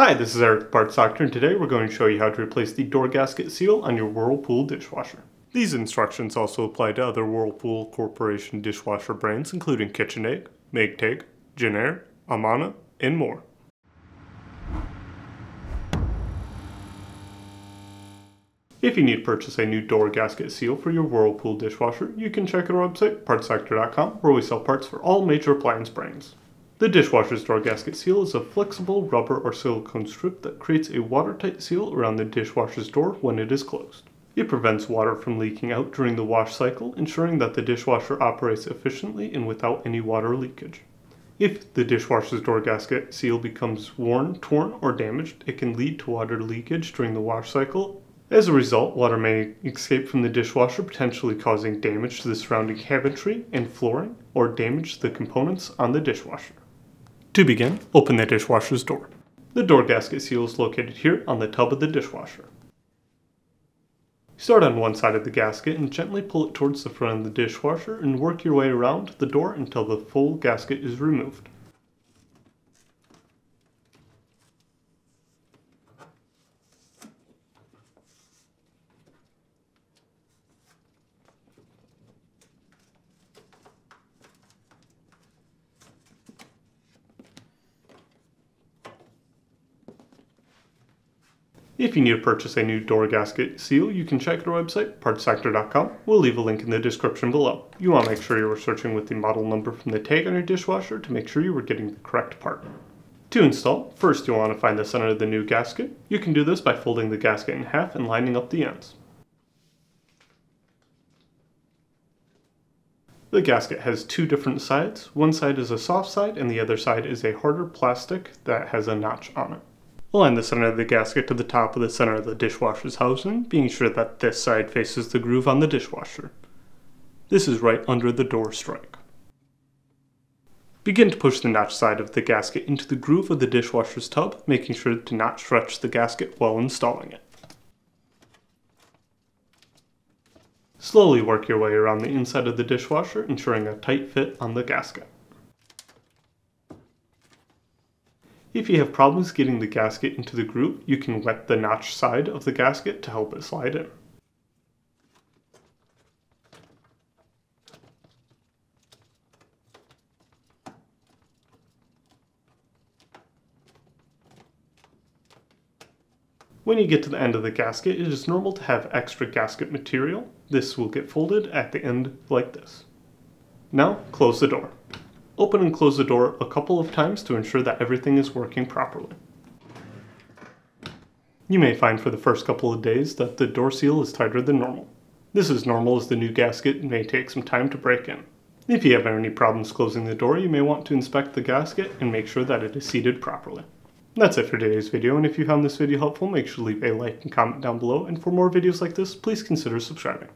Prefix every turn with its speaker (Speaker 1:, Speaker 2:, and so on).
Speaker 1: Hi, this is Eric, the Parts Doctor, and today we're going to show you how to replace the door gasket seal on your Whirlpool dishwasher. These instructions also apply to other Whirlpool Corporation dishwasher brands, including KitchenAid, Maytag, Jenn-Air, Amana, and more. If you need to purchase a new door gasket seal for your Whirlpool dishwasher, you can check out our website, partsdoctor.com, where we sell parts for all major appliance brands. The dishwasher's door gasket seal is a flexible rubber or silicone strip that creates a watertight seal around the dishwasher's door when it is closed. It prevents water from leaking out during the wash cycle, ensuring that the dishwasher operates efficiently and without any water leakage. If the dishwasher's door gasket seal becomes worn, torn, or damaged, it can lead to water leakage during the wash cycle. As a result, water may escape from the dishwasher, potentially causing damage to the surrounding cabinetry and flooring, or damage to the components on the dishwasher. To begin, open the dishwasher's door. The door gasket seal is located here on the tub of the dishwasher. Start on one side of the gasket and gently pull it towards the front of the dishwasher and work your way around the door until the full gasket is removed. If you need to purchase a new door gasket seal, you can check out our website, partsdoctor.com. We'll leave a link in the description below. You want to make sure you are searching with the model number from the tag on your dishwasher to make sure you are getting the correct part. To install, first you'll want to find the center of the new gasket. You can do this by folding the gasket in half and lining up the ends. The gasket has two different sides. One side is a soft side and the other side is a harder plastic that has a notch on it. Align the center of the gasket to the top of the center of the dishwasher's housing, being sure that this side faces the groove on the dishwasher. This is right under the door strike. Begin to push the notch side of the gasket into the groove of the dishwasher's tub, making sure to not stretch the gasket while installing it. Slowly work your way around the inside of the dishwasher, ensuring a tight fit on the gasket. If you have problems getting the gasket into the groove, you can wet the notch side of the gasket to help it slide in. When you get to the end of the gasket, it is normal to have extra gasket material. This will get folded at the end like this. Now, close the door. Open and close the door a couple of times to ensure that everything is working properly. You may find for the first couple of days that the door seal is tighter than normal. This is normal as the new gasket may take some time to break in. If you have any problems closing the door, you may want to inspect the gasket and make sure that it is seated properly. That's it for today's video, and if you found this video helpful, make sure to leave a like and comment down below, and for more videos like this, please consider subscribing.